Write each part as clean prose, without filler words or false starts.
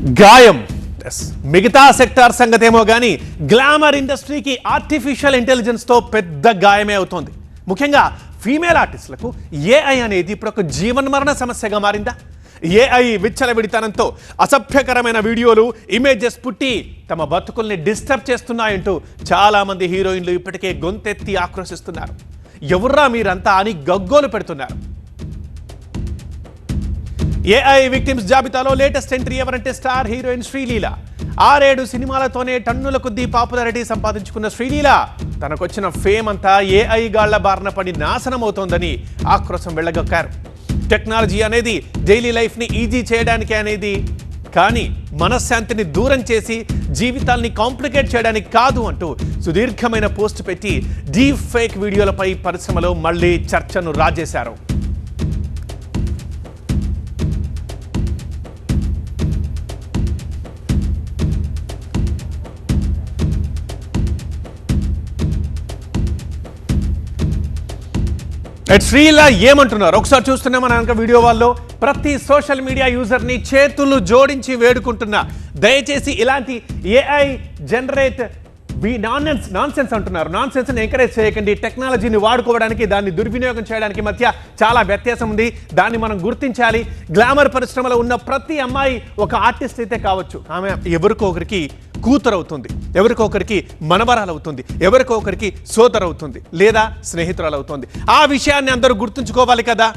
గాయం మిగతా సెక్టార్ సంగతేమో కానీ గ్లామర్ ఇండస్ట్రీకి ఆర్టిఫిషియల్ ఇంటెలిజెన్స్తో పెద్ద గాయమే అవుతోంది. ముఖ్యంగా ఫీమేల్ ఆర్టిస్టులకు ఏఐ అనేది ఇప్పుడు ఒక జీవన్మరణ సమస్యగా మారిందా? ఏఐ విచ్చలవిడితనంతో అసభ్యకరమైన వీడియోలు, ఇమేజెస్ పుట్టి తమ బతుకుల్ని డిస్టర్బ్ చేస్తున్నాయంటూ చాలామంది హీరోయిన్లు ఇప్పటికే గొంతెత్తి ఆక్రోశిస్తున్నారు. ఎవర్రా మీరంతా అని గగ్గోలు పెడుతున్నారు. ఏఐ విక్టిమ్స్ జాబితాలో లేటెస్ట్ ఎంట్రీ ఎవరంటే స్టార్ హీరోయిన్ శ్రీలీల. 6-7 సినిమాలతోనే టన్నుల కొద్దీ పాపులారిటీ సంపాదించుకున్న శ్రీలీల తనకొచ్చిన ఫేమ్ అంతా ఏఐ గాళ్ల బారిన పడి నాశనం అవుతోందని ఆక్రోశం వెళ్ళగక్కారు. టెక్నాలజీ అనేది డైలీ లైఫ్ని ఈజీ చేయడానికి అనేది, కానీ మనశ్శాంతిని దూరం చేసి జీవితాల్ని కాంప్లికేట్ చేయడానికి కాదు అంటూ సుదీర్ఘమైన పోస్ట్ పెట్టి డీప్ ఫేక్ వీడియోలపై పరిశ్రమలో మళ్లీ చర్చను రాజేశారు. శ్రీలీల ఏమంటున్నారు ఒకసారి చూస్తున్నాం. మన వీడియో వాళ్ళు ప్రతి సోషల్ మీడియా యూజర్ని చేతులు జోడించి వేడుకుంటున్నా, దయచేసి ఇలాంటి ఏఐ జనరేట్ నాన్ సెన్స్ అంటున్నారు. నాన్ సెన్స్ని ఎంకరేజ్ చేయకండి. టెక్నాలజీని వాడుకోవడానికి, దాన్ని దుర్వినియోగం చేయడానికి మధ్య చాలా వ్యత్యాసం ఉంది. దాన్ని మనం గుర్తించాలి. గ్లామర్ పరిశ్రమలో ఉన్న ప్రతి అమ్మాయి ఒక ఆర్టిస్ట్ అయితే కావచ్చు, ఆమె ఎవరికొకరికి కూతురు అవుతుంది, ఎవరికొకరికి మనవరాలు అవుతుంది, ఎవరికొకరికి సోదరు అవుతుంది, లేదా స్నేహితురాలు అవుతుంది. ఆ విషయాన్ని అందరూ గుర్తుంచుకోవాలి కదా.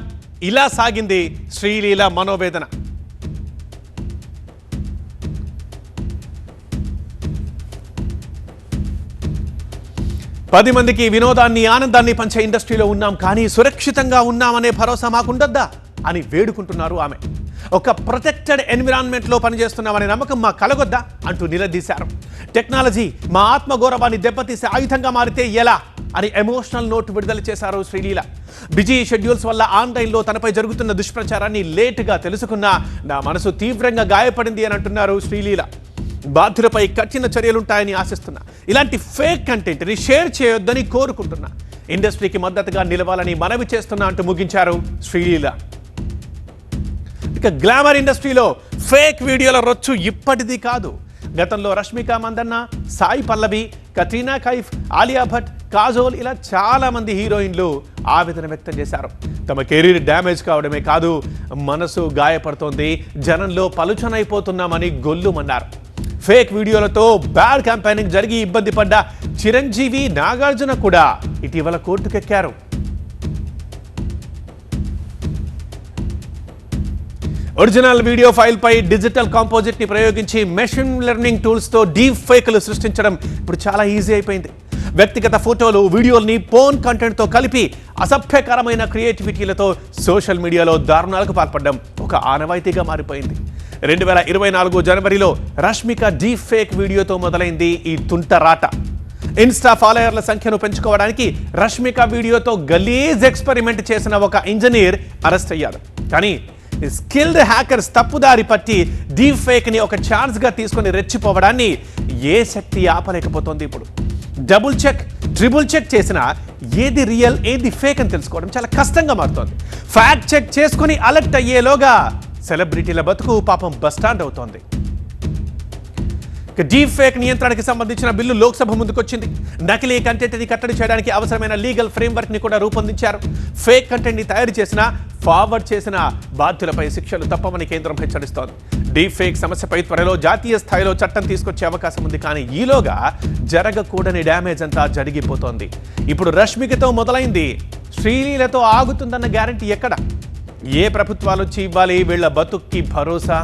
ఇలా సాగింది శ్రీలీల మనోవేదన. పది మందికి వినోదాన్ని, ఆనందాన్ని పంచే ఇండస్ట్రీలో ఉన్నాం, కానీ సురక్షితంగా ఉన్నామనే భరోసా మాకుండద్దా అని వేడుకుంటున్నారు ఆమె. ఒక ప్రొటెక్టెడ్ ఎన్విరాన్మెంట్లో పనిచేస్తున్నామనే నమ్మకం మా కలగొద్దా అంటూ నిలదీశారు. టెక్నాలజీ మా ఆత్మగౌరవాన్ని దెబ్బతీసే ఆయుధంగా మారితే ఎలా అని ఎమోషనల్ నోట్ విడుదల చేశారు శ్రీలీల. బిజీ షెడ్యూల్స్ వల్ల ఆన్లైన్లో తనపై జరుగుతున్న దుష్ప్రచారాన్ని లేటుగా తెలుసుకున్నా నా మనసు తీవ్రంగా గాయపడింది అని అంటున్నారు శ్రీలీల. బాధ్యులపై కఠిన చర్యలుంటాయని ఆశిస్తున్నా. ఇలాంటి ఫేక్ కంటెంట్ని షేర్ చేయొద్దని కోరుకుంటున్నా. ఇండస్ట్రీకి మద్దతుగా నిలవాలని మనవి చేస్తున్నా అంటూ ముగించారు శ్రీలీల. ఇక గ్లామర్ ఇండస్ట్రీలో ఫేక్ వీడియోల రొచ్చు ఇప్పటిది కాదు. గతంలో రష్మిక మందన్న, సాయి పల్లవి, కట్రీనా కైఫ్, ఆలియా భట్, కాజోల్ ఇలా చాలా మంది హీరోయిన్లు ఆవేదన వ్యక్తం చేశారు. తమ కెరీర్ డ్యామేజ్ కావడమే కాదు, మనసు గాయపడుతోంది, జనంలో పలుచనైపోతున్నామని గొల్లుమన్నారు. ఫేక్ వీడియోలతో బ్యాడ్ క్యాంపెయినింగ్ జరిగి ఇబ్బంది పడ్డ చిరంజీవి, నాగార్జున కూడా ఇటీవల కోర్టుకెక్కారు. ఒరిజినల్ వీడియో ఫైల్ పై డిజిటల్ కాంపోజిట్ ని ప్రయోగించి మెషిన్ లెర్నింగ్ టూల్స్ తో డీప్ ఫేక్లు సృష్టించడం ఇప్పుడు చాలా ఈజీ అయిపోయింది. వ్యక్తిగత ఫోటోలు, వీడియోల్ని పోర్న్ కంటెంట్ తో కలిపి అసభ్యకరమైన క్రియేటివిటీలతో సోషల్ మీడియాలో దారుణాలకు పాల్పడడం ఒక ఆనవాయితీగా మారిపోయింది. 2024 జనవరిలో రష్మిక డీప్ ఫేక్ వీడియోతో మొదలైంది ఈ తుంటరాట. ఇన్స్టా ఫాలోయర్ల సంఖ్యను పెంచుకోవడానికి రష్మిక వీడియోతో గలీజ్ ఎక్స్పెరిమెంట్ చేసిన ఒక ఇంజనీర్ అరెస్ట్ అయ్యాడు. కానీ స్కిల్డ్ హ్యాకర్స్ తప్పుదారి పట్టి డీప్ ఫేక్ ని ఒక ఛాన్స్ గా తీసుకొని రెచ్చిపోవడాన్ని ఏ శక్తి ఆపలేకపోతుంది. ఇప్పుడు డబుల్ చెక్, ట్రిపుల్ చెక్ చేసినా ఏది రియల్, ఏది ఫేక్ అని తెలుసుకోవడం చాలా కష్టంగా మారుతోంది. ఫ్యాక్ట్ చెక్ చేసుకుని అలర్ట్ అయ్యేలోగా సెలబ్రిటీల బతుకు పాపం బస్టాండ్ అవుతోంది. డీప్ ఫేక్ నియంత్రణకి సంబంధించిన బిల్లు లోక్సభ ముందుకొచ్చింది. నకిలీ కంటెంట్ ని కట్టడి చేయడానికి అవసరమైన లీగల్ ఫ్రేమ్వర్క్ ని కూడా రూపొందించారు. ఫేక్ కంటెంట్ ని తయారు చేసిన, ఫార్వర్డ్ చేసిన బాధ్యులపై శిక్షలు తప్పవని కేంద్రం హెచ్చరిస్తోంది. డీప్ ఫేక్ సమస్యపై త్వరలో జాతీయ స్థాయిలో చట్టం తీసుకొచ్చే అవకాశం ఉంది. కానీ ఈలోగా జరగకూడని డ్యామేజ్ అంతా జరిగిపోతోంది. ఇప్పుడు రష్మికతో మొదలైంది, శ్రీలీలతో ఆగుతుందన్న గ్యారంటీ ఎక్కడ? ఏ ప్రభుత్వాలు వచ్చి ఇవ్వాలి వీళ్ల బతుక్కి భరోసా?